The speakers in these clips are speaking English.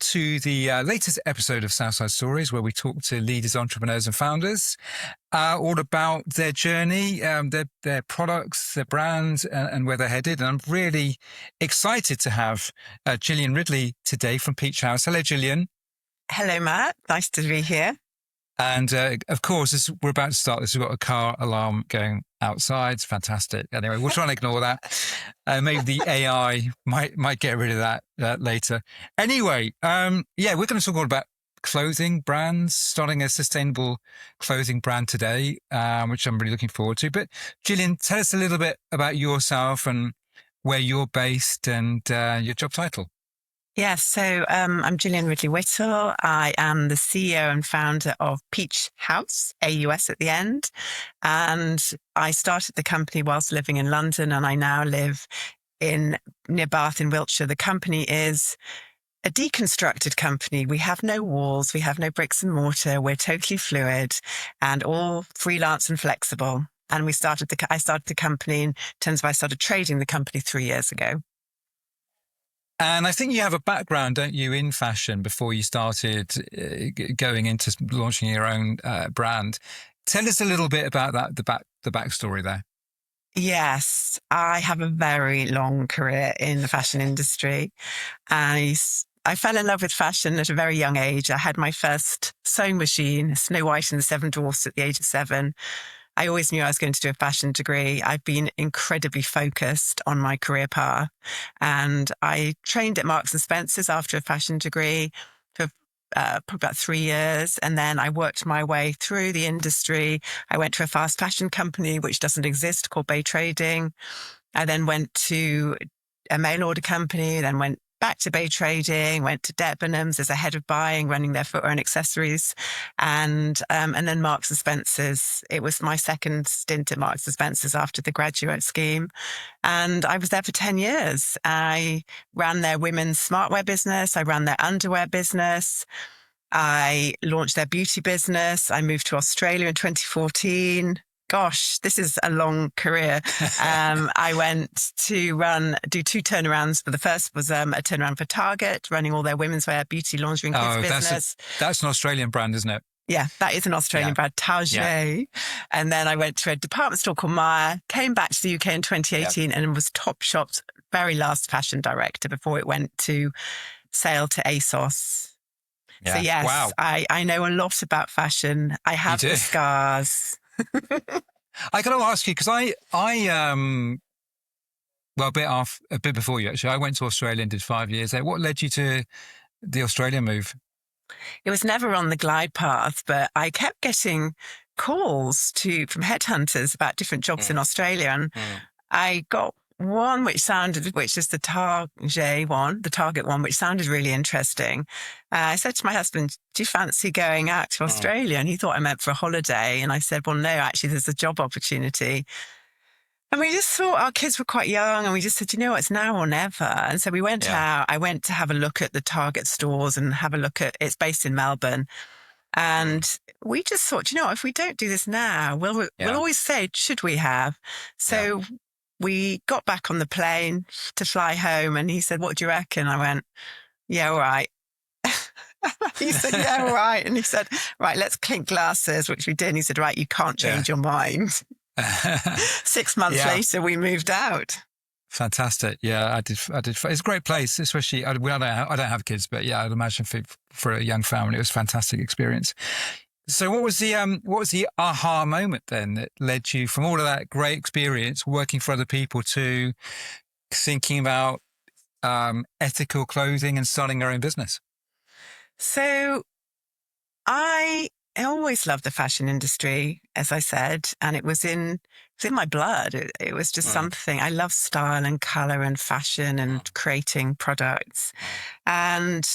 to the latest episode of Southside Stories, where we talk to leaders, entrepreneurs and founders all about their journey, their products, their brands, and where they're headed. And I'm really excited to have Gillian Ridley today from Peachaus. Hello, Gillian. Hello, Matt. Nice to be here. And of course, as we're about to start this, we've got a car alarm going outside. It's fantastic. Anyway, we'll try and ignore that. Maybe the AI might get rid of that later. Anyway, we're going to talk all about clothing brands, starting a sustainable clothing brand today, which I'm really looking forward to. But Gillian, tell us a little bit about yourself and where you're based and your job title. Yes, so I'm Gillian Ridley Whittle. I am the CEO and founder of Peachaus, AUS at the end. And I started the company whilst living in London, and I now live near Bath in Wiltshire. The company is a deconstructed company. We have no walls. We have no bricks and mortar. We're totally fluid and all freelance and flexible. And I started the company in terms of I started trading the company 3 years ago. And I think you have a background, don't you, in fashion before you started going into launching your own brand. Tell us a little bit about that, the backstory there. Yes, I have a very long career in the fashion industry. I fell in love with fashion at a very young age. I had my first sewing machine, Snow White and the Seven Dwarfs, at the age of 7. I always knew I was going to do a fashion degree. I've been incredibly focused on my career path. And I trained at Marks and Spencer's after a fashion degree for probably about 3 years. And then I worked my way through the industry. I went to a fast fashion company, which doesn't exist, called Bay Trading. I then went to a mail order company, then went back to Bay Trading, went to Debenhams as a head of buying, running their footwear and accessories, and then Marks and Spencer's. It was my second stint at Marks and Spencer's after the graduate scheme, and I was there for 10 years. I ran their women's smartwear business. I ran their underwear business. I launched their beauty business. I moved to Australia in 2014. Gosh, this is a long career. I went to do 2 turnarounds. But the first was a turnaround for Target, running all their women's wear, beauty, lingerie, and kids business. That's an Australian brand, isn't it? Yeah, that is an Australian brand, Target. Yeah. And then I went to a department store called Myer, came back to the UK in 2018 and was Topshop's very last fashion director before it went to sale to ASOS. Yeah. So yes, wow. I know a lot about fashion. I have the scars. I got to ask you, because a bit before you actually, I went to Australia and did 5 years there. What led you to the Australia move? It was never on the glide path, but I kept getting calls from headhunters about different jobs in Australia, and I got one which is the Target one, which sounded really interesting. I said to my husband, do you fancy going out to Australia? And he thought I meant for a holiday. And I said, well, no, actually, there's a job opportunity. And we just thought our kids were quite young, and we just said, it's now or never. And so we went out. I went to have a look at the Target stores and have a look at, it's based in Melbourne. And we just thought, if we don't do this now, we'll always say, should we have? So we got back on the plane to fly home, and he said, what do you reckon? I went, yeah, all right. He said, yeah, all right. And he said, right, let's clink glasses, which we did. And he said, right, you can't change your mind. 6 months later, we moved out. Fantastic. Yeah, I did. It's a great place, especially, I don't have kids, but I'd imagine for a young family, it was a fantastic experience. So what was the aha moment then that led you from all of that great experience working for other people to thinking about ethical clothing and starting your own business? So I always loved the fashion industry, as I said, and it was in my blood. It was just something. I love style and color and fashion and creating products. And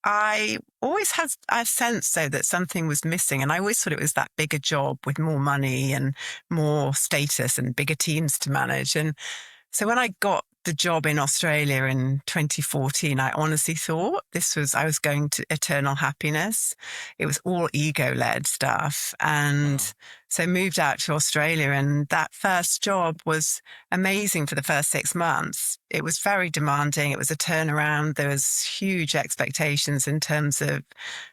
I always had a sense, though, that something was missing. And I always thought it was that bigger job with more money and more status and bigger teams to manage. And so when I got the job in Australia in 2014, I honestly thought I was going to eternal happiness. It was all ego-led stuff. And so moved out to Australia, and that first job was amazing for the first 6 months. It was very demanding. It was a turnaround. There was huge expectations in terms of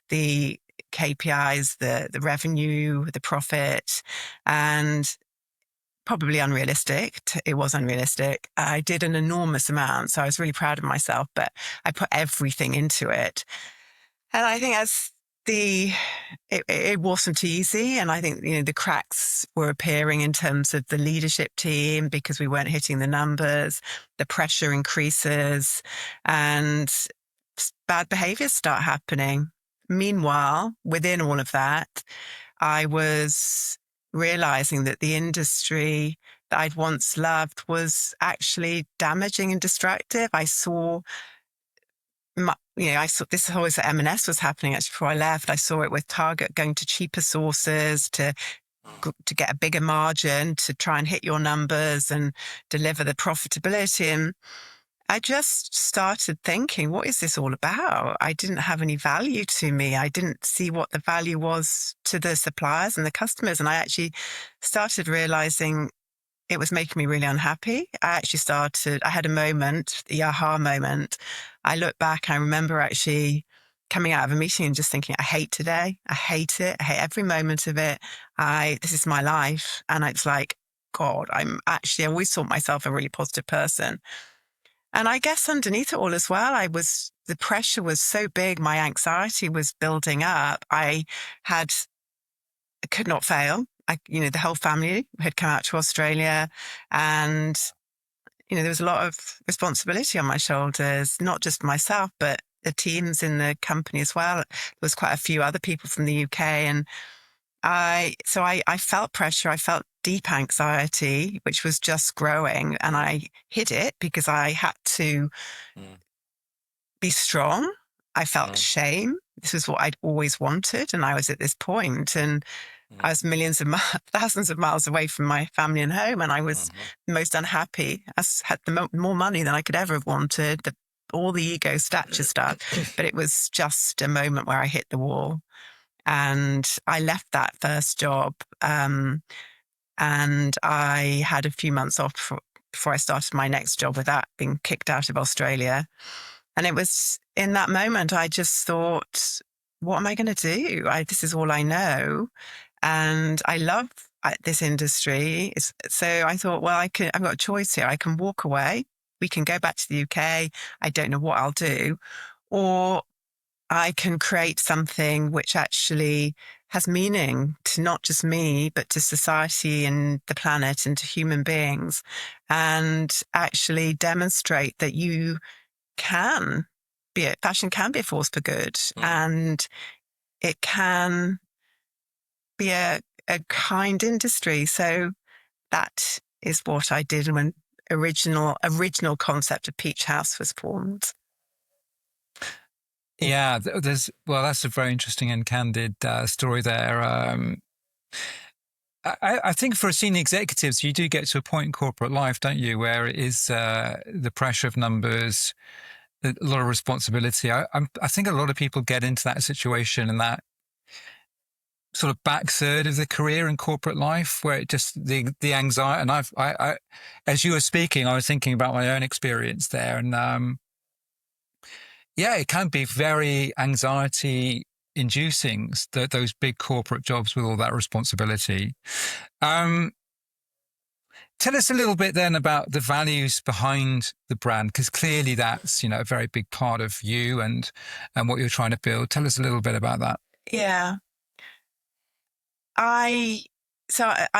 the KPIs, the revenue, the profit, and probably unrealistic. It was unrealistic. I did an enormous amount, so I was really proud of myself, but I put everything into it. And I think it wasn't easy. And I think, the cracks were appearing in terms of the leadership team because we weren't hitting the numbers, the pressure increases, and bad behaviors start happening. Meanwhile, within all of that, I was realizing that the industry that I'd once loved was actually damaging and destructive. I saw this always at M&S was happening actually before I left. I saw it with Target going to cheaper sources to get a bigger margin to try and hit your numbers and deliver the profitability. And I just started thinking, what is this all about? I didn't have any value to me. I didn't see what the value was to the suppliers and the customers. And I actually started realizing it was making me really unhappy. I had a moment, the aha moment. I look back, I remember actually coming out of a meeting and just thinking, I hate today. I hate it. I hate every moment of it. This is my life. And it's like, God, I always thought myself a really positive person. And I guess underneath it all as well, the pressure was so big. My anxiety was building up. I could not fail. The whole family had come out to Australia, and, there was a lot of responsibility on my shoulders, not just myself, but the teams in the company as well. There was quite a few other people from the UK. And I felt pressure. I felt deep anxiety, which was just growing, and I hid it because I had to be strong. I felt shame. This was what I'd always wanted. And I was at this point, and I was thousands of miles away from my family and home. And I was the most unhappy. I had more money than I could ever have wanted, all the ego stature stuff. But it was just a moment where I hit the wall. And I left that first job. And I had a few months off before I started my next job without being kicked out of Australia. And it was in that moment, I just thought, what am I going to do? This is all I know. And I love this industry. So I thought, well, I've got a choice here. I can walk away. We can go back to the UK. I don't know what I'll do. Or I can create something which actually has meaning to not just me, but to society and the planet and to human beings, and actually demonstrate that fashion can be a force for good, and it can be a kind industry. So that is what I did when original concept of Peachaus was formed. Yeah, that's a very interesting and candid story there. I think for senior executives, you do get to a point in corporate life, don't you, where it is the pressure of numbers, a lot of responsibility. I think a lot of people get into that situation and that sort of back third of the career in corporate life, where it just the anxiety. And I as you were speaking, I was thinking about my own experience there, and yeah, it can be very anxiety inducing, those big corporate jobs with all that responsibility. Tell us a little bit then about the values behind the brand, because clearly that's, a very big part of you and what you're trying to build. Tell us a little bit about that. Yeah. I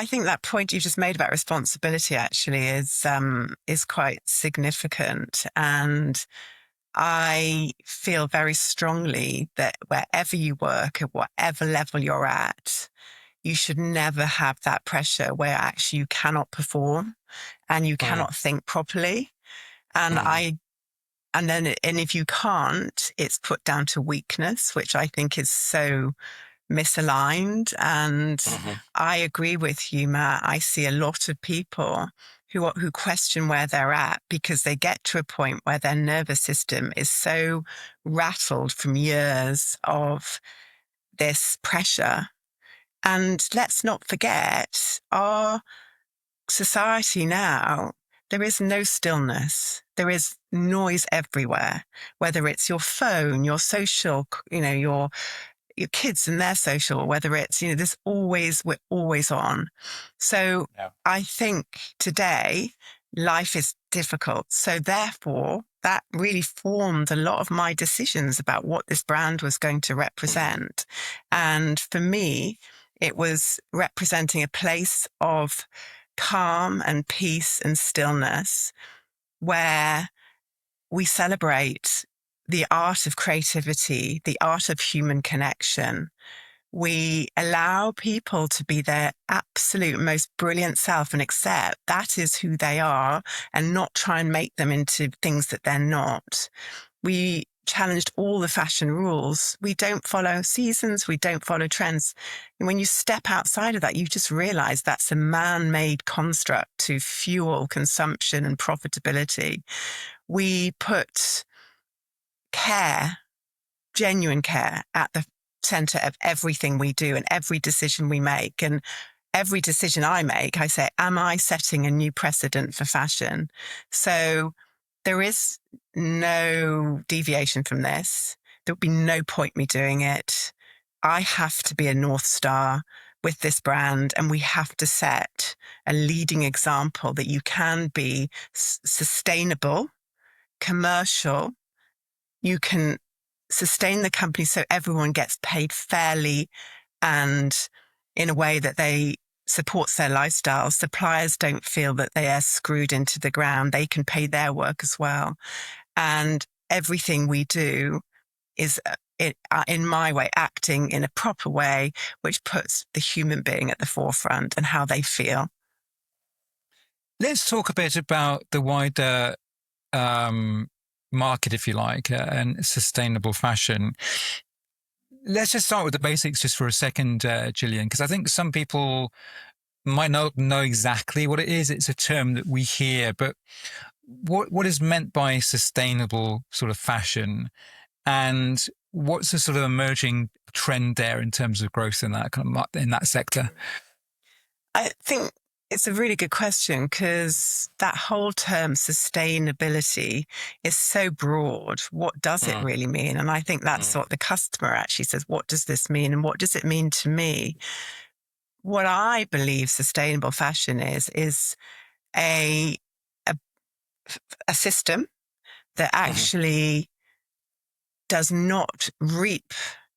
think that point you just made about responsibility actually is quite significant. And I feel very strongly that wherever you work, at whatever level you're at, you should never have that pressure where actually you cannot perform and you cannot think properly. And and if you can't, it's put down to weakness, which I think is so misaligned. And I agree with you, Matt. I see a lot of people who question where they're at because they get to a point where their nervous system is so rattled from years of this pressure. And let's not forget, our society now, there is no stillness. There is noise everywhere, whether it's your phone, your social, your kids and their social, whether it's, we're always on. So yeah. I think today life is difficult. So therefore, that really formed a lot of my decisions about what this brand was going to represent. And for me, it was representing a place of calm and peace and stillness where we celebrate the art of creativity, the art of human connection. We allow people to be their absolute most brilliant self and accept that is who they are and not try and make them into things that they're not. We challenged all the fashion rules. We don't follow seasons. We don't follow trends. And when you step outside of that, you just realize that's a man-made construct to fuel consumption and profitability. We put care, genuine care, at the center of everything we do and every decision we make. And every decision I make, I say, am I setting a new precedent for fashion? So there is no deviation from this. There would be no point me doing it. I have to be a North Star with this brand, and we have to set a leading example that you can be sustainable, commercial. You can sustain the company so everyone gets paid fairly and in a way that they supports their lifestyle. Suppliers don't feel that they are screwed into the ground. They can pay their work as well. And everything we do is, in my way, acting in a proper way, which puts the human being at the forefront and how they feel. Let's talk a bit about the wider market, if you like, and sustainable fashion. Let's just start with the basics just for a second, Gillian, because I think some people might not know exactly what it is. It's a term that we hear, but what is meant by sustainable sort of fashion, and what's the sort of emerging trend there in terms of growth in that in that sector? I think it's a really good question because that whole term sustainability is so broad. What does it really mean? And I think that's what the customer actually says. What does this mean? And what does it mean to me? What I believe sustainable fashion is a system that actually does not reap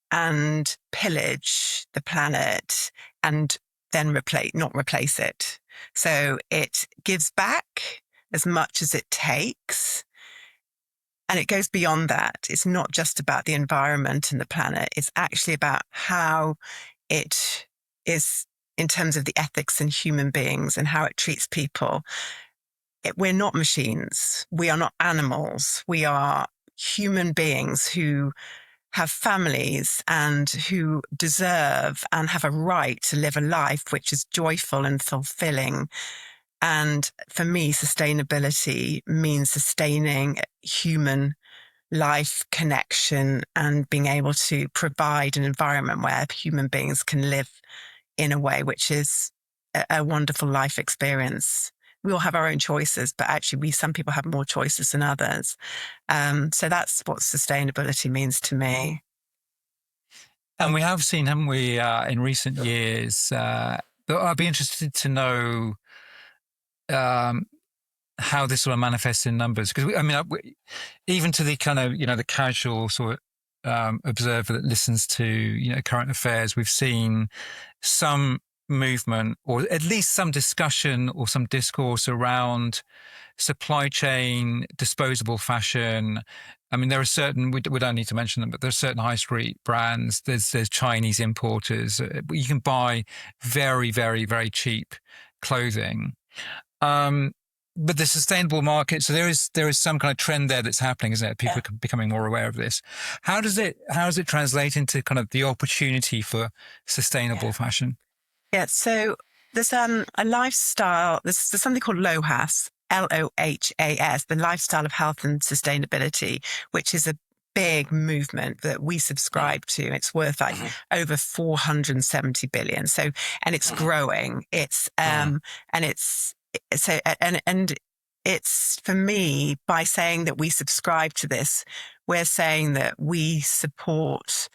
and pillage the planet and then not replace it. So it gives back as much as it takes. And it goes beyond that. It's not just about the environment and the planet. It's actually about how it is in terms of the ethics and human beings and how it treats people. We're not machines. We are not animals. We are human beings who have families and who deserve and have a right to live a life which is joyful and fulfilling. And for me, sustainability means sustaining human life, connection, and being able to provide an environment where human beings can live in a way which is a wonderful life experience. We all have our own choices, but actually some people have more choices than others. So that's what sustainability means to me. And we have seen, haven't we, in recent years, but I'd be interested to know how this sort of manifests in numbers. Because, even to the kind of, the casual sort of observer that listens to, current affairs, we've seen some movement or at least some discussion or some discourse around supply chain, disposable fashion. There are certain, we don't need to mention them, but there are certain high street brands. There's Chinese importers. You can buy very, very, very cheap clothing. But the sustainable market, so there is some kind of trend there that's happening, isn't it? People are becoming more aware of this. How does it translate into kind of the opportunity for sustainable fashion? Yeah, so there's a lifestyle, there's something called LOHAS, LOHAS, the Lifestyle of Health and Sustainability, which is a big movement that we subscribe to. It's worth like over 470 billion. So, and it's growing. It's, and it's, so, and it's, for me, by saying that we subscribe to this, we're saying that we support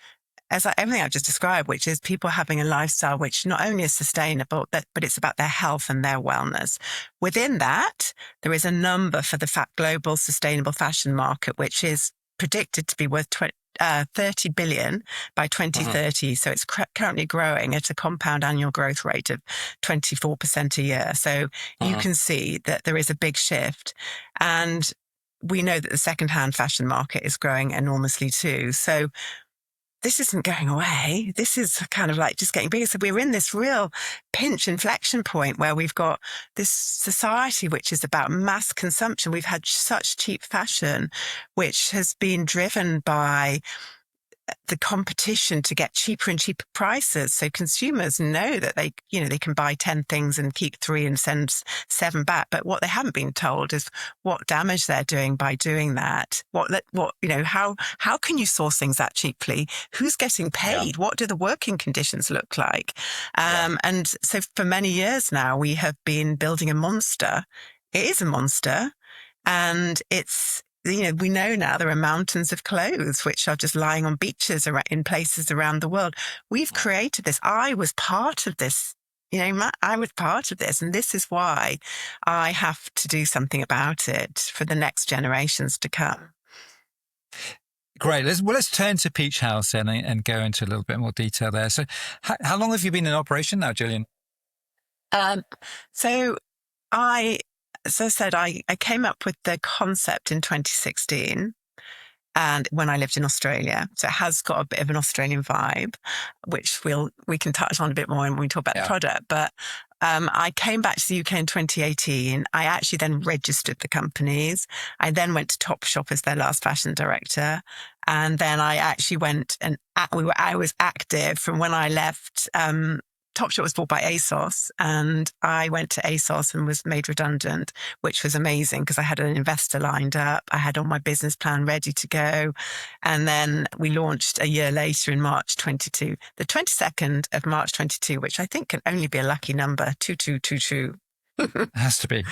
everything I've just described, which is people having a lifestyle which not only is sustainable, but it's about their health and their wellness. Within that, there is a number for the global sustainable fashion market, which is predicted to be worth 30 billion by 2030. So it's currently growing at a compound annual growth rate of 24% a year. So you can see that there is a big shift. And we know that the secondhand fashion market is growing enormously too. So this isn't going away. This is kind of like just getting bigger. So we're in this real pinch inflection point where we've got this society which is about mass consumption. We've had such cheap fashion, which has been driven by the competition to get cheaper and cheaper prices. So consumers know that they can buy 10 things and keep 3 and send 7 back. But what they haven't been told is what damage they're doing by doing that. How can you source things that cheaply? Who's getting paid? What do the working conditions look like? And so for many years now, we have been building a monster. It is a monster, and it's, we know now there are mountains of clothes which are just lying on beaches in places around the world. We've created this. I was part of this. I was part of this, and this is why I have to do something about it for the next generations to come. Great. Let's turn to Peachaus then and go into a little bit more detail there. So how long have you been in operation now, Gillian? As I said, I came up with the concept in 2016, and when I lived in Australia. So it has got a bit of an Australian vibe, which we can touch on a bit more when we talk about the product. But I came back to the UK in 2018. I actually then registered the companies. I then went to Topshop as their last fashion director. And then I actually went and I was active from when I left. Topshop was bought by ASOS, and I went to ASOS and was made redundant, which was amazing because I had an investor lined up. I had all my business plan ready to go. And then we launched a year later in March 22, the 22nd of March 22, which I think can only be a lucky number, 2222. Has to be.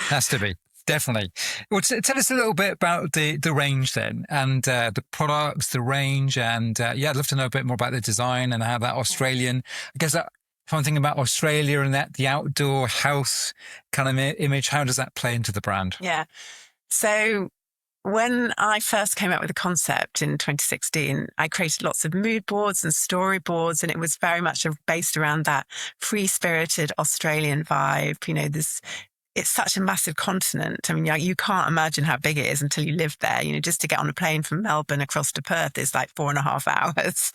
Definitely. Well, tell us a little bit about the range then, and the products, the range, and I'd love to know a bit more about the design and how that Australian, I guess that, if I'm thinking about Australia and that the outdoor health kind of image, how does that play into the brand? Yeah. So when I first came up with the concept in 2016, I created lots of mood boards and storyboards, and it was very much based around that free-spirited Australian vibe. It's such a massive continent. I mean, you can't imagine how big it is until you live there. Just to get on a plane from Melbourne across to Perth is like 4.5 hours.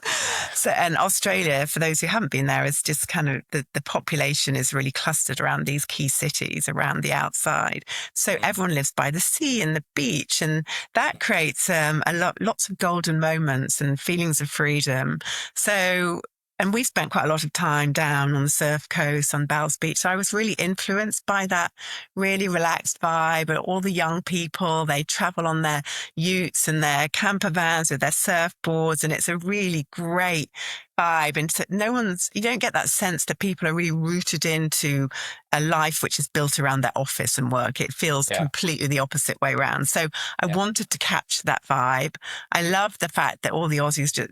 So, and Australia, for those who haven't been there, is just kind of the population is really clustered around these key cities around the outside. So everyone lives by the sea and the beach, and that creates lots of golden moments and feelings of freedom. And we spent quite a lot of time down on the surf coast on Bells Beach. So I was really influenced by that really relaxed vibe. And all the young people, they travel on their utes and their camper vans with their surfboards. And it's a really great vibe. And so you don't get that sense that people are really rooted into a life which is built around their office and work. It feels completely the opposite way around. So I wanted to capture that vibe. I love the fact that all the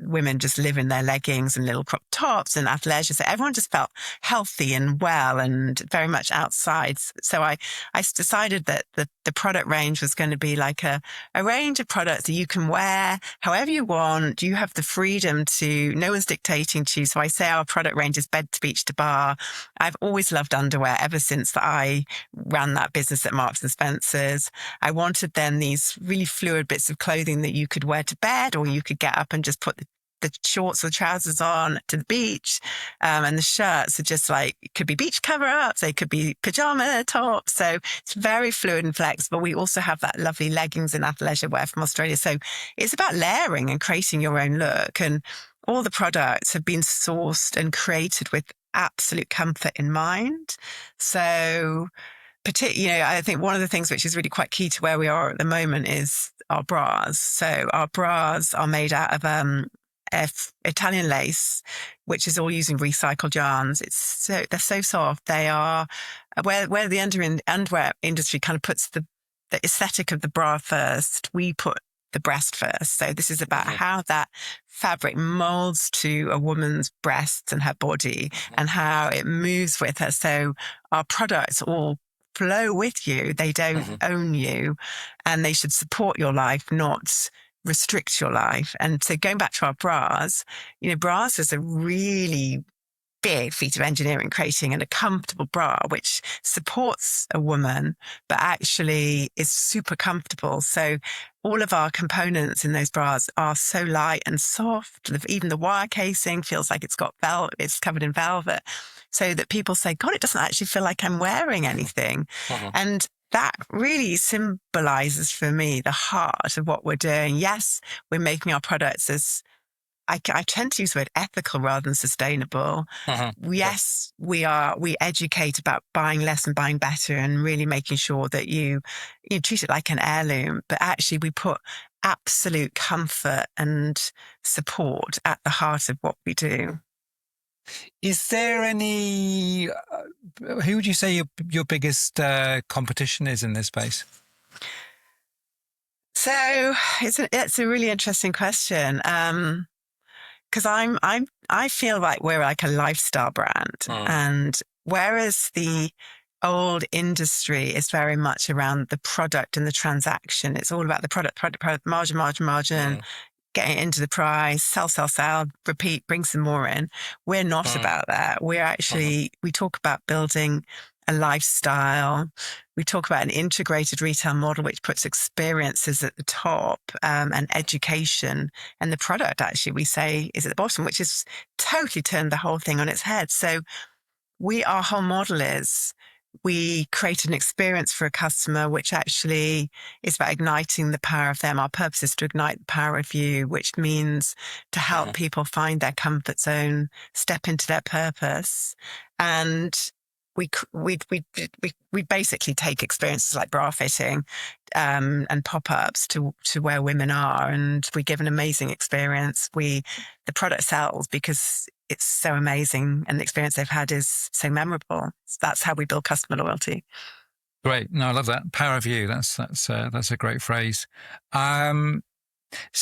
women just live in their leggings and little crop tops and athleisure. So everyone just felt healthy and well and very much outside. So I decided that the product range was going to be like a range of products that you can wear however you want. You have the freedom no one's dictating to you. So I say our product range is bed to beach to bar. I've always loved underwear ever since that I ran that business at Marks and Spencer's. I wanted then these really fluid bits of clothing that you could wear to bed, or you could get up and just put the shorts or trousers on to the beach. And the shirts are just like, it could be beach cover-ups, they could be pajama tops. So it's very fluid and flexible. We also have that lovely leggings and athleisure wear from Australia. So it's about layering and creating your own look. And all the products have been sourced and created with absolute comfort in mind. So, I think one of the things which is really quite key to where we are at the moment is our bras. So our bras are made out of Italian lace, which is all using recycled yarns. They're so soft. They are where the underwear industry kind of puts the aesthetic of the bra first. We put the breast first. So this is about how that fabric molds to a woman's breasts and her body and how it moves with her. So our products all flow with you. They don't own you, and they should support your life, not restrict your life. And so going back to our bras, bras is a really big feat of engineering, creating a comfortable bra which supports a woman, but actually is super comfortable. So all of our components in those bras are so light and soft. Even the wire casing feels like it's covered in velvet, so that people say, God, it doesn't actually feel like I'm wearing anything. And that really symbolizes for me the heart of what we're doing. Yes, we're making our products as I tend to use the word ethical rather than sustainable. Yes, we educate about buying less and buying better and really making sure that you treat it like an heirloom. But actually, we put absolute comfort and support at the heart of what we do. Is there any, who would you say your biggest competition is in this space? So it's a really interesting question. Because I feel like we're like a lifestyle brand, and whereas the old industry is very much around the product and the transaction, it's all about the product, margin, getting it into the price, sell, repeat, bring some more in. We're not about that. We're actually we talk about building a lifestyle. We talk about an integrated retail model, which puts experiences at the top and education. And the product, actually, we say is at the bottom, which has totally turned the whole thing on its head. So our whole model is we create an experience for a customer, which actually is about igniting the power of them. Our purpose is to ignite the power of you, which means to help people find their comfort zone, step into their purpose. And we basically take experiences like bra fitting and pop-ups to where women are, and we give an amazing experience. The product sells because it's so amazing and the experience they've had is so memorable. That's how we build customer loyalty. Great. No, I love that. Power of you. That's a great phrase. So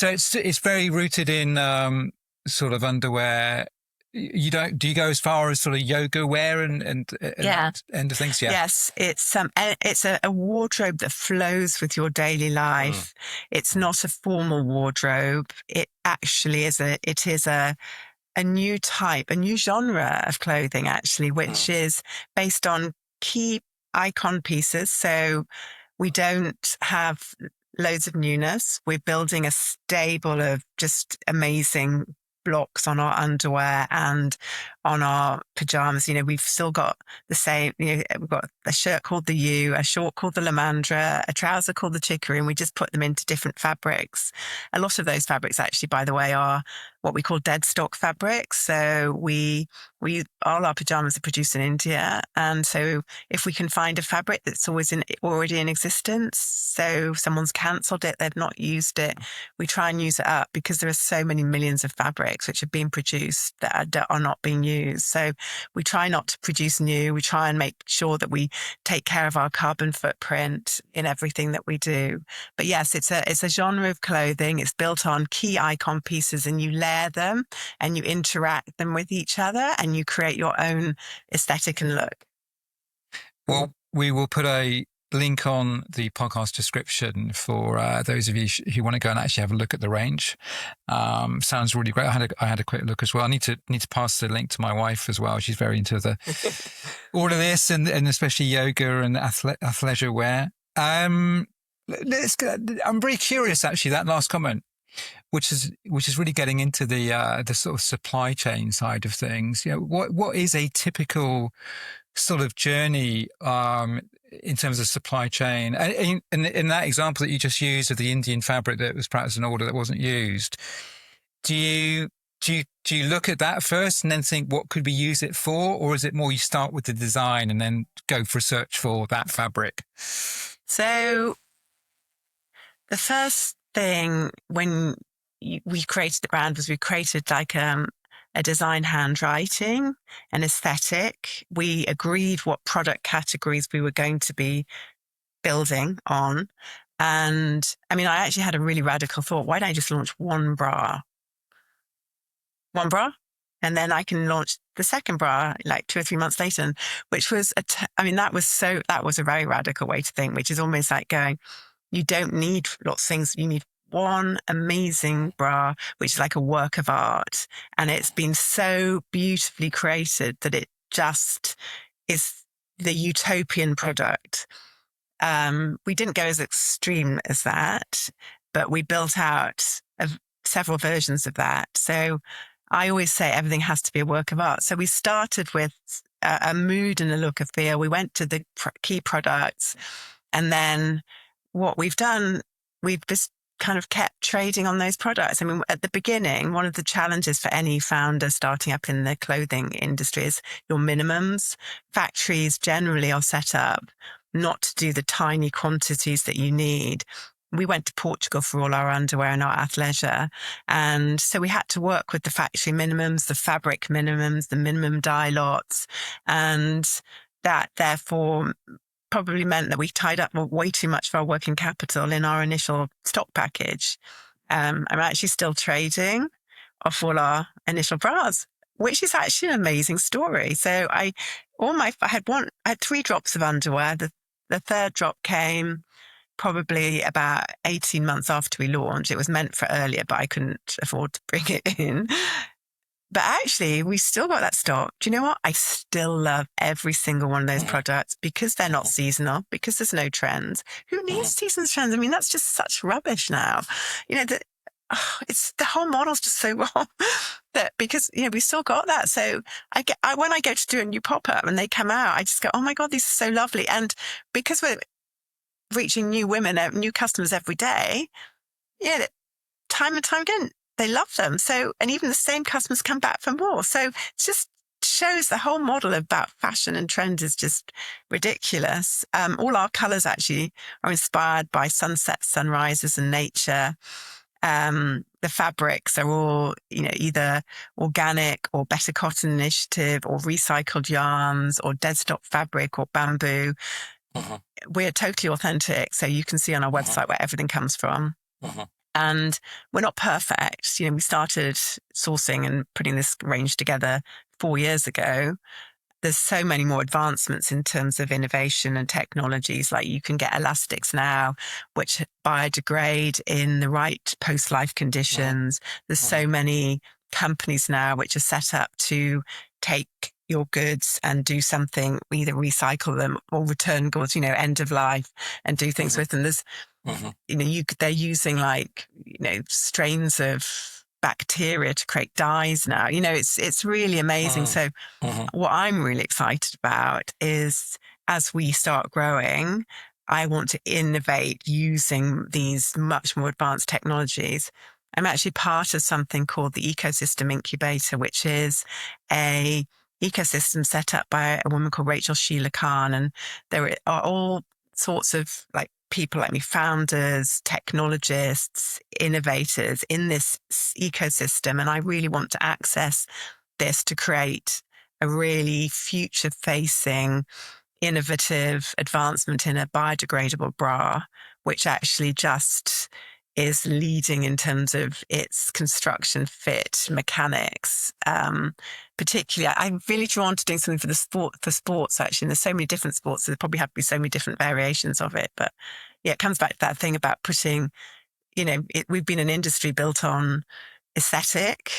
it's very rooted in sort of underwear. Do you go as far as sort of yoga wear and end of things? Yeah. Yes, it's a wardrobe that flows with your daily life. It's not a formal wardrobe. It actually is a new type, a new genre of clothing, actually, which is based on key icon pieces. So we don't have loads of newness. We're building a stable of just amazing blocks on our underwear and on our pajamas. We've still got the same, we've got a shirt called the U, a short called the Lamandra, a trouser called the Chicory, and we just put them into different fabrics. A lot of those fabrics, actually, by the way, are what we call dead stock fabrics. So all our pajamas are produced in India. And so if we can find a fabric that's already in existence, so someone's cancelled it, they've not used it, we try and use it up, because there are so many millions of fabrics which are being produced that are not being used. So we try not to produce new. We try and make sure that we take care of our carbon footprint in everything that we do. But yes, it's a genre of clothing. It's built on key icon pieces, and you layer them and you interact them with each other, and you create your own aesthetic and look. Well, we will put a link on the podcast description for those of you who want to go and actually have a look at the range. Sounds really great. I had a quick look as well. I need to pass the link to my wife as well. She's very into all of this, and especially yoga and athleisure wear. I'm very curious, actually, that last comment, which is really getting into the sort of supply chain side of things. What is a typical sort of journey in terms of supply chain? And in that example that you just used of the Indian fabric that was perhaps an order that wasn't used, do you do you look at that first and then think what could we use it for, or is it more you start with the design and then go for a search for that fabric? So the first thing when we created the brand was we created like a design handwriting, an aesthetic. We agreed what product categories we were going to be building on. And I mean, I actually had a really radical thought. Why don't I just launch one bra? One bra? And then I can launch the second bra like 2 or 3 months later, which was, that was a very radical way to think, which is almost like going, you don't need lots of things. You need one amazing bra, which is like a work of art. And it's been so beautifully created that it just is the utopian product. We didn't go as extreme as that, but we built out several versions of that. So I always say everything has to be a work of art. So we started with a mood and a look, a feel. We went to the key products, and then what we've done, we've just kind of kept trading on those products. I mean, at the beginning, one of the challenges for any founder starting up in the clothing industry is your minimums. Factories generally are set up not to do the tiny quantities that you need. We went to Portugal for all our underwear and our athleisure. And so we had to work with the factory minimums, the fabric minimums, the minimum dye lots. And that therefore probably meant that we tied up way too much of our working capital in our initial stock package. I'm actually still trading off all our initial bras, which is actually an amazing story. So I had 3 drops of underwear. The third drop came probably about 18 months after we launched. It was meant for earlier, but I couldn't afford to bring it in. But actually, we still got that stock. Do you know what? I still love every single one of those products because they're not seasonal, because there's no trends. Who needs seasonal trends? I mean, that's just such rubbish now. It's the whole model's just so wrong that because, we still got that. So when I go to do a new pop-up and they come out, I just go, oh my God, these are so lovely. And because we're reaching new women, new customers every day, time and time again, they love them. So, and even the same customers come back for more. So it just shows the whole model about fashion and trend is just ridiculous. All our colors actually are inspired by sunsets, sunrises, and nature. The fabrics are all, either organic or Better Cotton Initiative or recycled yarns or dead stock fabric or bamboo. We're totally authentic. So you can see on our website where everything comes from. And we're not perfect. We started sourcing and putting this range together 4 years ago. There's so many more advancements in terms of innovation and technologies. Like you can get elastics now, which biodegrade in the right post-life conditions. There's so many companies now which are set up to take your goods and do something, either recycle them or return goods, end of life, and do things with them. There's, they're using strains of bacteria to create dyes now. It's really amazing. So what I'm really excited about is as we start growing, I want to innovate using these much more advanced technologies. I'm actually part of something called the Ecosystem Incubator, which is a ecosystem set up by a woman called Rachel Sheila Khan. And there are all sorts of people like me, founders, technologists, innovators in this ecosystem. And I really want to access this to create a really future-facing, innovative advancement in a biodegradable bra, which actually just is leading in terms of its construction, fit, mechanics. Particularly, I'm really drawn to doing something for sports, actually. And there's so many different sports, so there probably have to be so many different variations of it. But it comes back to that thing about putting, we've been an industry built on aesthetic,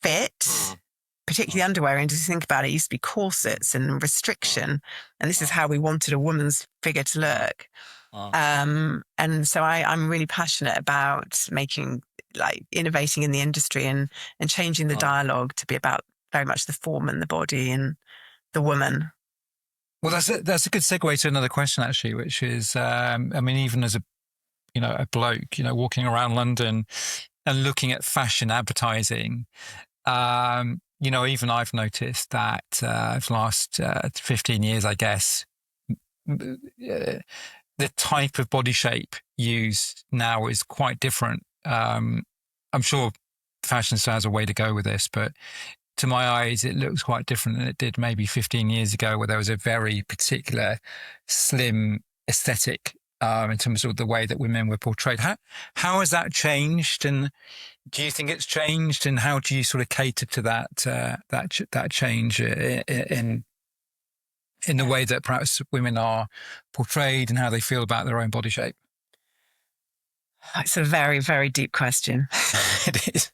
fit, particularly underwear industry. Think about it, used to be corsets and restriction. And this is how we wanted a woman's figure to look. And so I'm really passionate about innovating in the industry and changing the dialogue to be about very much the form and the body and the woman. Well, that's a good segue to another question, actually, which is, even as a bloke, walking around London, and looking at fashion advertising, even I've noticed that for the last 15 years, I guess, the type of body shape used now is quite different. I'm sure fashion still has a way to go with this, but to my eyes, it looks quite different than it did maybe 15 years ago, where there was a very particular slim aesthetic in terms of the way that women were portrayed. How has that changed, and do you think it's changed, and how do you sort of cater to that change in the way that perhaps women are portrayed and how they feel about their own body shape? It's a very, very deep question. It is.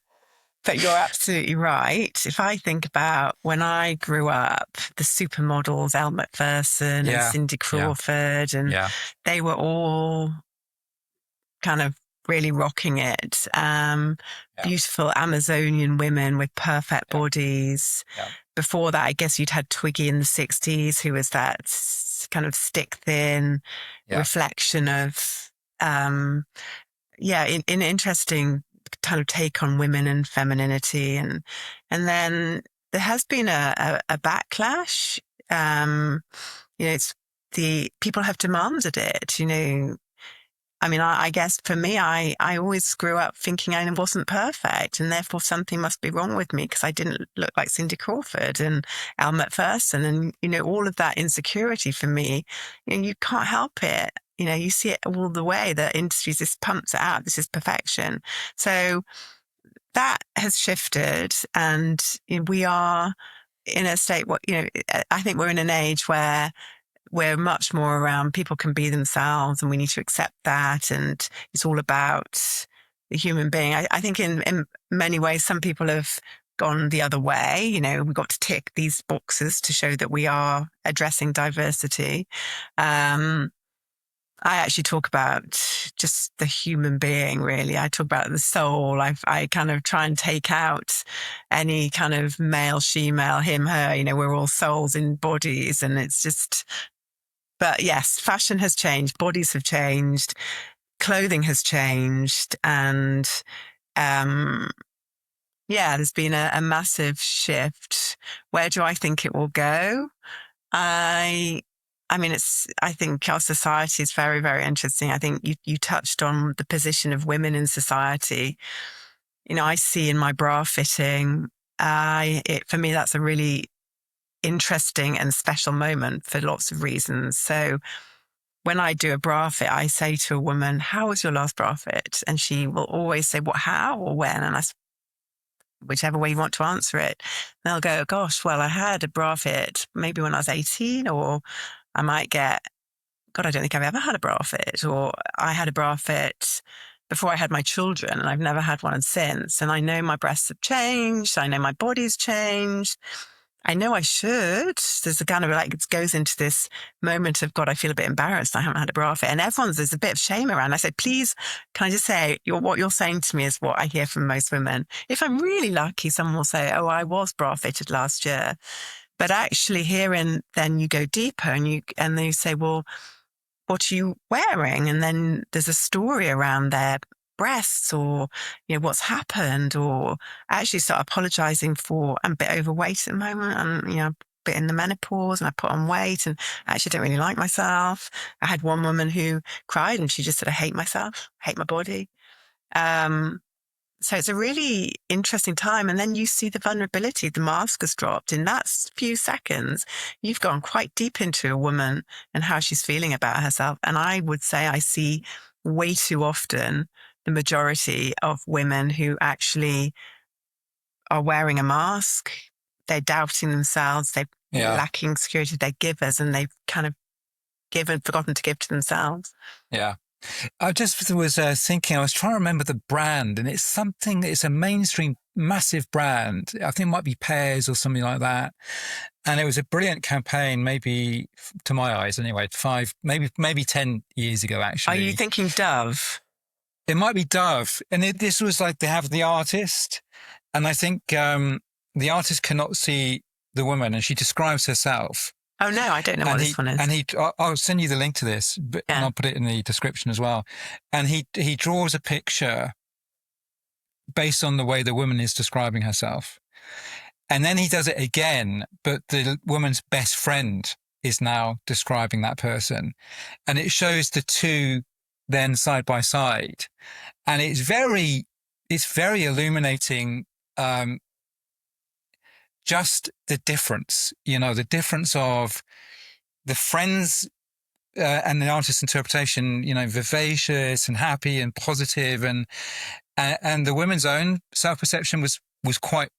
But you're absolutely right. If I think about when I grew up, the supermodels, Elle Macpherson and Cindy Crawford, and they were all kind of really rocking it. Beautiful Amazonian women with perfect bodies. Before that, I guess you'd had Twiggy in the 60s, who was that kind of stick thin reflection of, an interesting kind of take on women and femininity. And then there has been a backlash. It's people have demanded it, I mean, I guess for me, I always grew up thinking I wasn't perfect, and therefore something must be wrong with me because I didn't look like Cindy Crawford and Elle Macpherson, and all of that insecurity for me. You can't help it. You see it all the way. The industry just pumps it out. This is perfection. So that has shifted, and we are in a state. I think we're in an age where we're much more around people can be themselves, and we need to accept that. And it's all about the human being. I think in many ways, some people have gone the other way. We've got to tick these boxes to show that we are addressing diversity. I actually talk about just the human being, really. I talk about the soul. I kind of try and take out any kind of male, she-male, him, her. We're all souls in bodies, and it's just... But yes, fashion has changed, bodies have changed, clothing has changed, and there's been a massive shift. Where do I think it will go? I think our society is very, very interesting. I think you touched on the position of women in society. I see in my bra fitting, for me, that's a really interesting and special moment for lots of reasons. So when I do a bra fit, I say to a woman, how was your last bra fit? And she will always say, what, how or when? And whichever way you want to answer it. And they'll go, gosh, well, I had a bra fit maybe when I was 18, or I might get, God, I don't think I've ever had a bra fit, or I had a bra fit before I had my children and I've never had one since. And I know my breasts have changed. I know my body's changed. I know I should. There's a kind of it goes into this moment of, God, I feel a bit embarrassed. I haven't had a bra fit. And there's a bit of shame around. I said, please, can I just say, what you're saying to me is what I hear from most women. If I'm really lucky, someone will say, oh, I was bra fitted last year. But actually then you go deeper and then you say, well, what are you wearing? And then there's a story around their breasts, or what's happened, or actually start apologizing for, I'm a bit overweight at the moment, I'm a bit in the menopause and I put on weight and I actually don't really like myself. I had one woman who cried and she just said, I hate myself, hate my body. So it's a really interesting time. And then you see the vulnerability, the mask has dropped. In that few seconds, you've gone quite deep into a woman and how she's feeling about herself. And I would say I see way too often the majority of women who actually are wearing a mask. They're doubting themselves. They're lacking security. They're givers, and they've kind of forgotten to give to themselves. Yeah. I just was thinking, I was trying to remember the brand, and it's a mainstream, massive brand. I think it might be Pears or something like that. And it was a brilliant campaign, maybe, to my eyes anyway, 10 years ago, actually. Are you thinking Dove? It might be Dove. And this was they have the artist, and I think the artist cannot see the woman, and she describes herself. Oh, no, I don't know what this one is. And I'll send you the link to this, and I'll put it in the description as well. And he draws a picture based on the way the woman is describing herself. And then he does it again, but the woman's best friend is now describing that person. And it shows the two then side by side. And it's very illuminating, just the difference, the difference of the friends and the artist's interpretation, vivacious and happy and positive, and the women's own self-perception was quite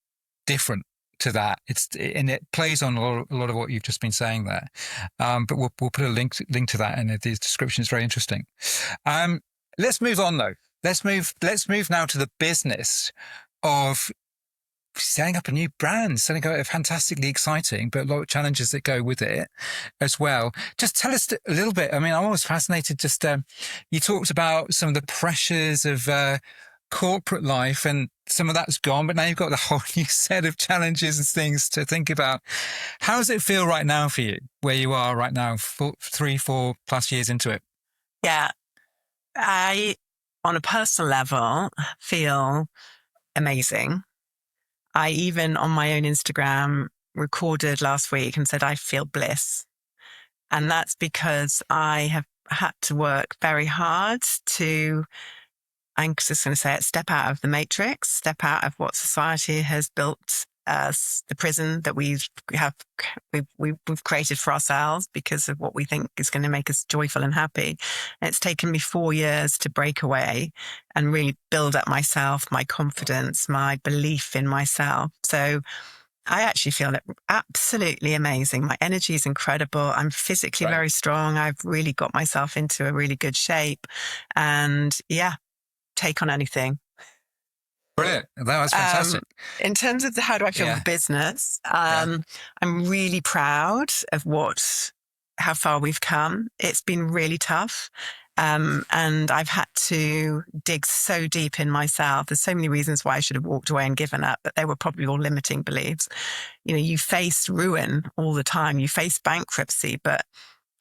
different to that. And it plays on a lot of what you've just been saying there. But we'll put a link to that in the description. It's very interesting. Let's move on though. Let's move now to the business of setting up a new brand, setting up a fantastically exciting, but a lot of challenges that go with it as well. Just tell us a little bit. I mean, I'm always fascinated. Just you talked about some of the pressures of corporate life, and some of that's gone, but now you've got the whole new set of challenges and things to think about. How does it feel right now for you, where you are right now, 3-4 plus years into it? Yeah, I, on a personal level, feel amazing. I even on my own Instagram recorded last week and said, I feel bliss. And that's because I have had to work very hard to, I'm just going to say it, step out of the matrix, step out of what society has built as the prison that we've created for ourselves because of what we think is going to make us joyful and happy. And it's taken me 4 years to break away and really build up myself, my confidence, my belief in myself. So I actually feel absolutely amazing. My energy is incredible. I'm physically very strong. I've really got myself into a really good shape, and take on anything. Brilliant. That was fantastic. In terms of how do I feel with business, I'm really proud of how far we've come. It's been really tough. And I've had to dig so deep in myself. There's so many reasons why I should have walked away and given up, but they were probably all limiting beliefs. You face ruin all the time. You face bankruptcy, but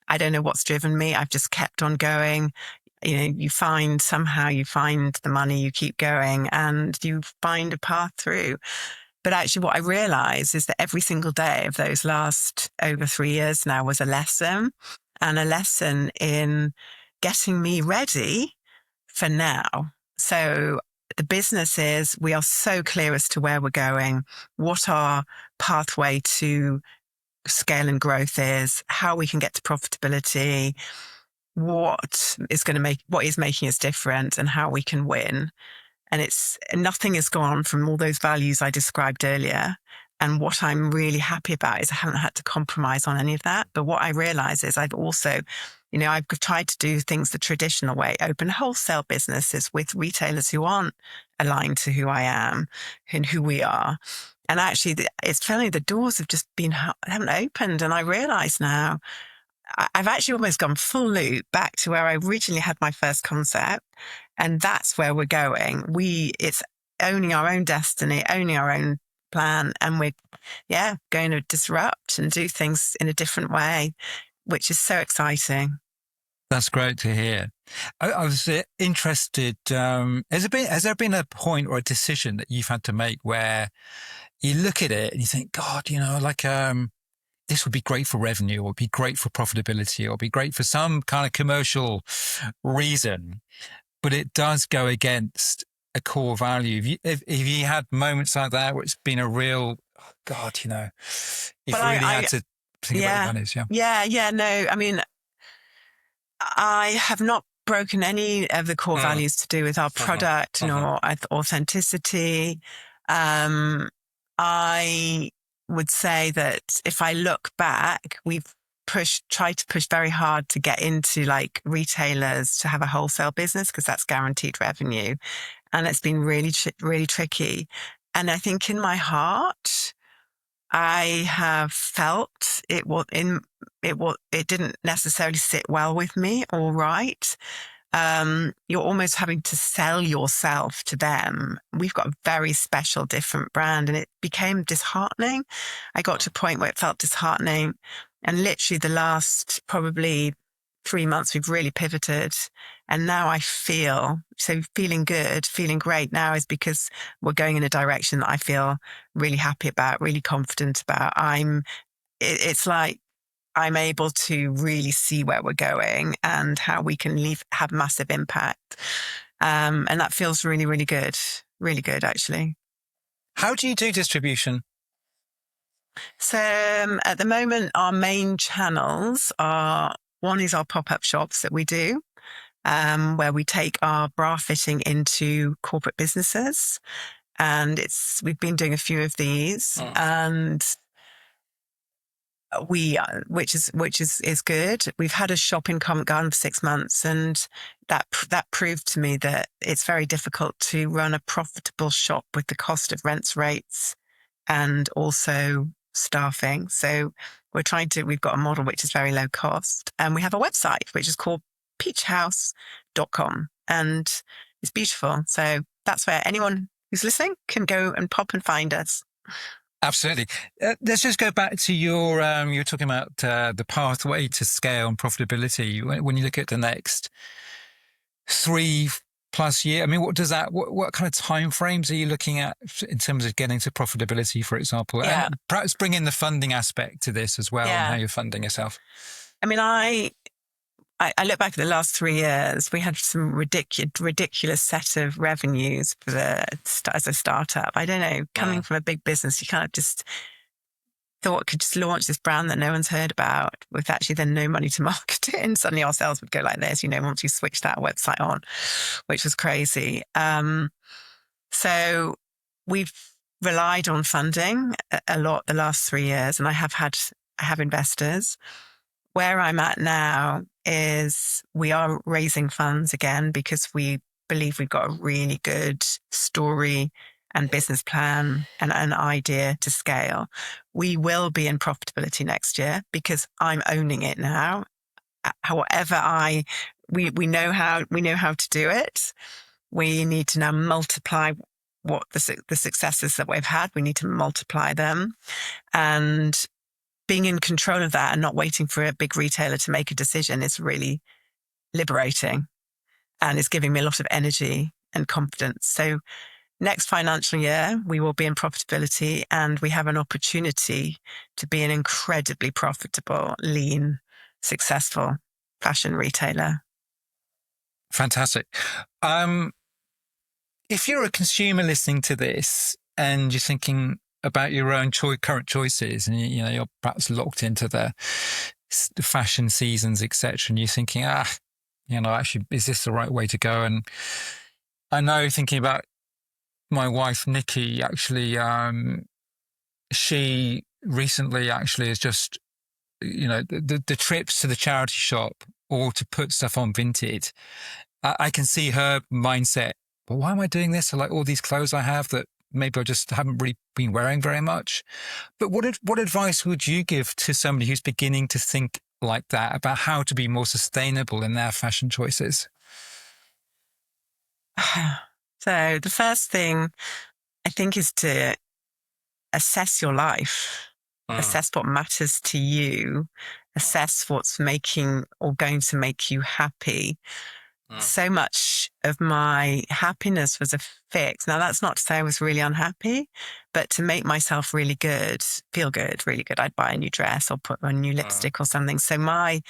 I don't know what's driven me. I've just kept on going. You find the money, you keep going, and you find a path through. But actually what I realized is that every single day of those last over 3 years now was a lesson, and a lesson in getting me ready for now. So the business is, we are so clear as to where we're going, what our pathway to scale and growth is, how we can get to profitability, what is making us different, and how we can win. And nothing has gone from all those values I described earlier. And what I'm really happy about is I haven't had to compromise on any of that. But what I realize is I've also, I've tried to do things the traditional way, open wholesale businesses with retailers who aren't aligned to who I am and who we are. And actually, it's funny, the doors haven't opened. And I realize now, I've actually almost gone full loop back to where I originally had my first concept. And that's where we're going. It's owning our own destiny, owning our own plan. And we're, going to disrupt and do things in a different way, which is so exciting. That's great to hear. I was interested, has there been a point or a decision that you've had to make where you look at it and you think, God, this would be great for revenue, or be great for profitability, or be great for some kind of commercial reason, but it does go against a core value. If you had moments like that where it's been a real, you've really had to think about the values. No, I mean, I have not broken any of the core values to do with our product nor authenticity. I would say that if I look back, we've tried to push very hard to get into like retailers to have a wholesale business because that's guaranteed revenue. And it's been really, really tricky. And I think in my heart, I have felt it didn't necessarily sit well with me. All right. You're almost having to sell yourself to them. We've got a very special, different brand, and it became disheartening. I got to a point where it felt disheartening. And literally the last probably 3 months, we've really pivoted. And now I feeling good, feeling great now is because we're going in a direction that I feel really happy about, really confident about. It's like I'm able to really see where we're going and how we can have massive impact. And that feels really, really good. Really good, actually. How do you do distribution? So at the moment, our main channels are, one is our pop-up shops that we do, where we take our bra fitting into corporate businesses. And we've been doing a few of these, and which is good. We've had a shop in Covent Garden for 6 months, and that proved to me that it's very difficult to run a profitable shop with the cost of rents, rates, and also staffing. So we've got a model which is very low cost, and we have a website which is called Peachaus.com, and it's beautiful. So that's where anyone who's listening can go and pop and find us. Absolutely. Let's just go back to you were talking about the pathway to scale and profitability. When you look at the next 3+ year, I mean, what kind of timeframes are you looking at in terms of getting to profitability, for example? Yeah. And perhaps bring in the funding aspect to this as well, and how you're funding yourself. I mean, I look back at the last 3 years, we had some ridiculous set of revenues as a startup. I don't know, coming from a big business, you kind of just thought could just launch this brand that no one's heard about with actually then no money to market it. And suddenly our sales would go like this, once you switch that website on, which was crazy. So we've relied on funding a lot the last 3 years, and I have investors. Where I'm at now is we are raising funds again because we believe we've got a really good story and business plan and an idea to scale. We will be in profitability next year because I'm owning it now. However, we know how to do it. We need to now multiply what the successes that we've had. We need to multiply them, and being in control of that and not waiting for a big retailer to make a decision is really liberating, and it's giving me a lot of energy and confidence. So next financial year, we will be in profitability, and we have an opportunity to be an incredibly profitable, lean, successful fashion retailer. Fantastic. If you're a consumer listening to this and you're thinking about your own current choices, and you're perhaps locked into the fashion seasons, etc., and you're thinking, actually, is this the right way to go? And I know, thinking about my wife Nikki, actually, she recently actually has just, the trips to the charity shop or to put stuff on Vinted. I can see her mindset. But why am I doing this? I like all these clothes I have that maybe I just haven't really been wearing very much. But what advice would you give to somebody who's beginning to think like that about how to be more sustainable in their fashion choices? So the first thing I think is to assess your life, assess what matters to you, assess what's making or going to make you happy. So much of my happiness was a fix. Now, that's not to say I was really unhappy, but to make myself really good, feel good, really good, I'd buy a new dress or put on a new lipstick or something. So my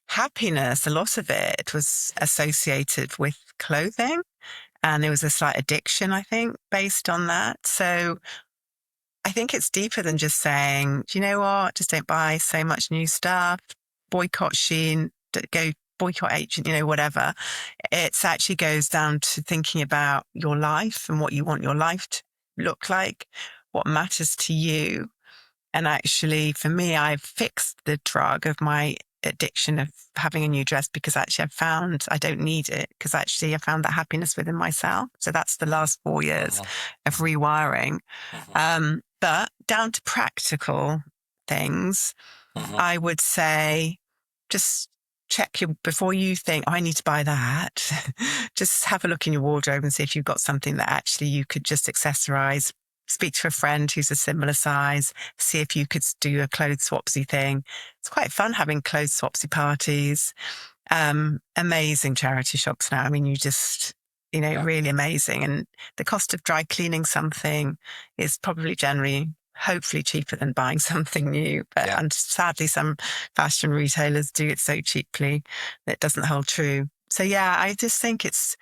happiness, a lot of it was associated with clothing, and there was a slight addiction, I think, based on that. So I think it's deeper than just saying, do you know what, just don't buy so much new stuff, boycott Shein, go boycott H, whatever. It actually goes down to thinking about your life and what you want your life to look like, what matters to you. And actually, for me, I've fixed the drug of my addiction of having a new dress because actually I found I don't need it, because actually I found that happiness within myself. So that's the last 4 years of rewiring. But down to practical things, I would say just check before you think, I need to buy that. Just have a look in your wardrobe and see if you've got something that actually you could just accessorize. Speak to a friend who's a similar size, see if you could do a clothes swapsy thing. It's quite fun having clothes swapsy parties. Amazing charity shops now. I mean, really amazing. And the cost of dry cleaning something is probably generally, hopefully cheaper than buying something new. But and sadly, some fashion retailers do it so cheaply that it doesn't hold true. So yeah, I just think it's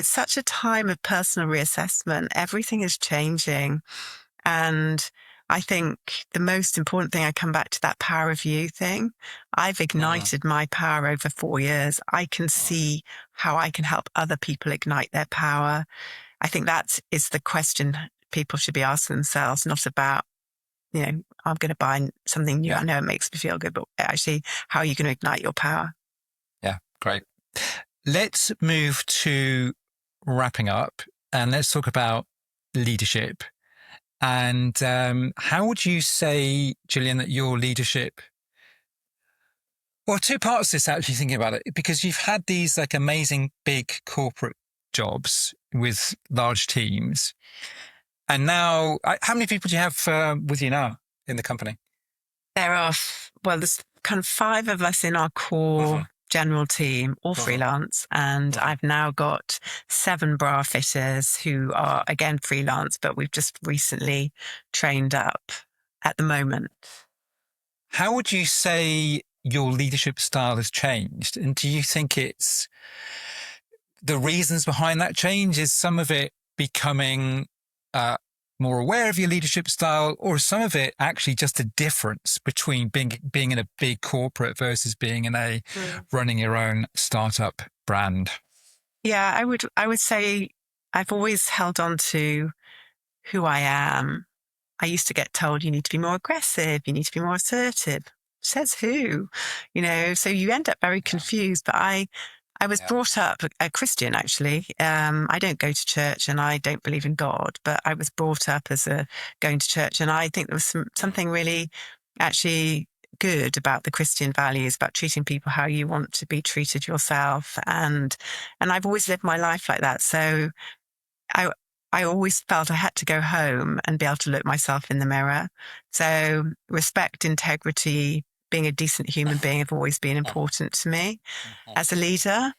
such a time of personal reassessment. Everything is changing. And I think the most important thing, I come back to that power of you thing. I've ignited my power over 4 years. I can see how I can help other people ignite their power. I think that is the question people should be asking themselves, not about, I'm going to buy something new. I know it makes me feel good, but actually, how are you going to ignite your power? Yeah, great. Let's move to wrapping up and let's talk about leadership. And how would you say, Gillian, that your leadership... Well, two parts to this, actually, thinking about it, because you've had these like amazing big corporate jobs with large teams. And now, how many people do you have with you now in the company? There's kind of 5 of us in our core general team, all freelance. And I've now got 7 bra fitters who are, again, freelance, but we've just recently trained up at the moment. How would you say your leadership style has changed? And do you think it's the reasons behind that change? Is some of it becoming more aware of your leadership style, or some of it actually just a difference between being in a big corporate versus being in a running your own startup brand? Yeah, I would say I've always held on to who I am. I used to get told you need to be more aggressive, you need to be more assertive. Says who? So you end up very confused. But I was brought up a Christian, actually. I don't go to church and I don't believe in God, but I was brought up as going to church. And I think there was something really actually good about the Christian values, about treating people how you want to be treated yourself. And I've always lived my life like that. So I always felt I had to go home and be able to look myself in the mirror. So respect, integrity, being a decent human being have always been important to me as a leader.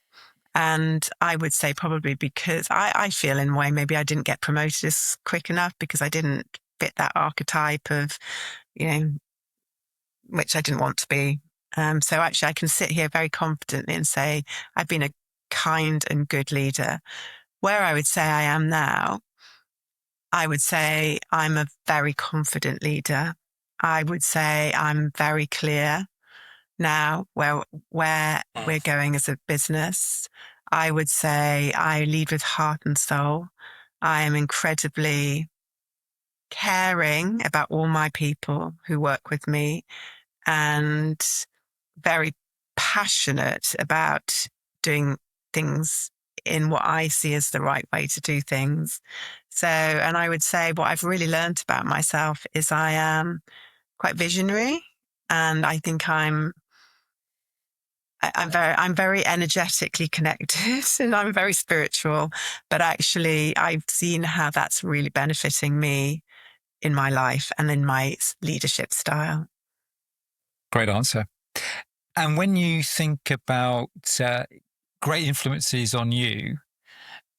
And I would say probably because I feel in a way maybe I didn't get promoted as quick enough because I didn't fit that archetype of, which I didn't want to be. So actually I can sit here very confidently and say I've been a kind and good leader. Where I would say I am now, I would say I'm a very confident leader. I would say I'm very clear now where we're going as a business. I would say I lead with heart and soul. I am incredibly caring about all my people who work with me and very passionate about doing things in what I see as the right way to do things. So, and I would say what I've really learned about myself is I am quite visionary, and I think I'm very energetically connected and I'm very spiritual, but actually I've seen how that's really benefiting me in my life and in my leadership style. Great answer. And when you think about great influences on you,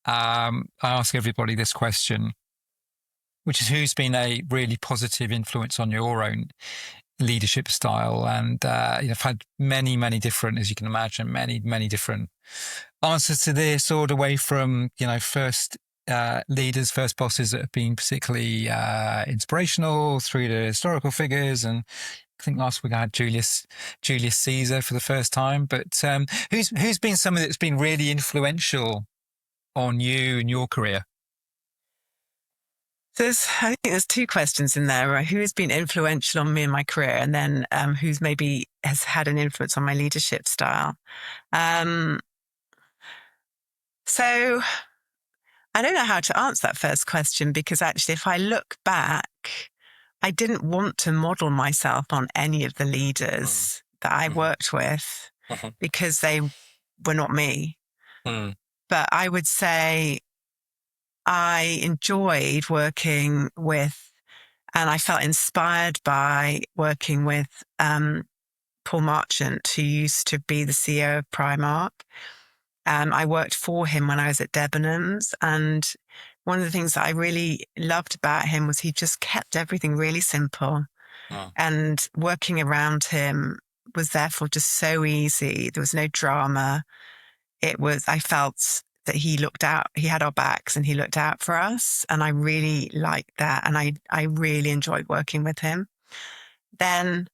I ask everybody this question, which is who's been a really positive influence on your own leadership style? And I've had many, many different, as you can imagine, many different answers to this, all the way from, first leaders, first bosses that have been particularly inspirational through to historical figures. And I think last week I had Julius Caesar for the first time. But who's been someone that's been really influential on you and your career? I think there's 2 questions in there, right? Who has been influential on me in my career, and then who's maybe has had an influence on my leadership style. So I don't know how to answer that first question, because actually, if I look back, I didn't want to model myself on any of the leaders that I worked with because they were not me. But I would say I enjoyed working with, and I felt inspired by working with Paul Paul Marchant, who used to be the CEO of Primark. I worked for him when I was at Debenhams, and one of the things that I really loved about him was he just kept everything really simple. And working around him was therefore just so easy. There was no drama. I felt that he had our backs and he looked out for us. And I really liked that. And I really enjoyed working with him. Then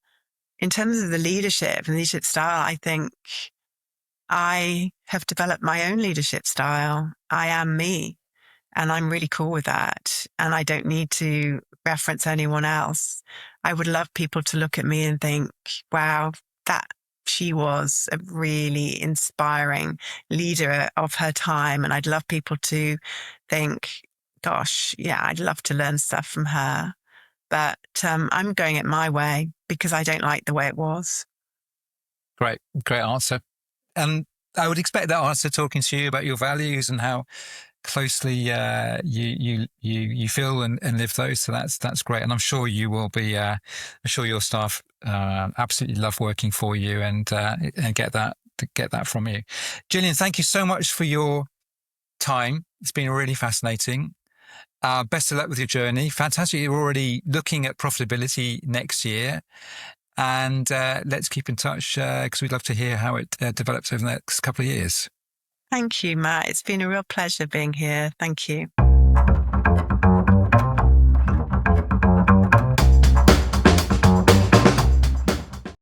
in terms of the leadership and leadership style, I think I have developed my own leadership style. I am me, and I'm really cool with that. And I don't need to reference anyone else. I would love people to look at me and think, wow, she was a really inspiring leader of her time. And I'd love people to think, gosh, yeah, I'd love to learn stuff from her. But I'm going it my way because I don't like the way it was. Great answer. And I would expect that answer talking to you about your values and how closely you feel and live those. So that's great. And I'm sure you will be. I'm sure your staff absolutely love working for you and get that from you. Gillian, thank you so much for your time. It's been really fascinating. Best of luck with your journey. Fantastic. You're already looking at profitability next year. And let's keep in touch because we'd love to hear how it develops over the next couple of years. Thank you, Matt. It's been a real pleasure being here. Thank you.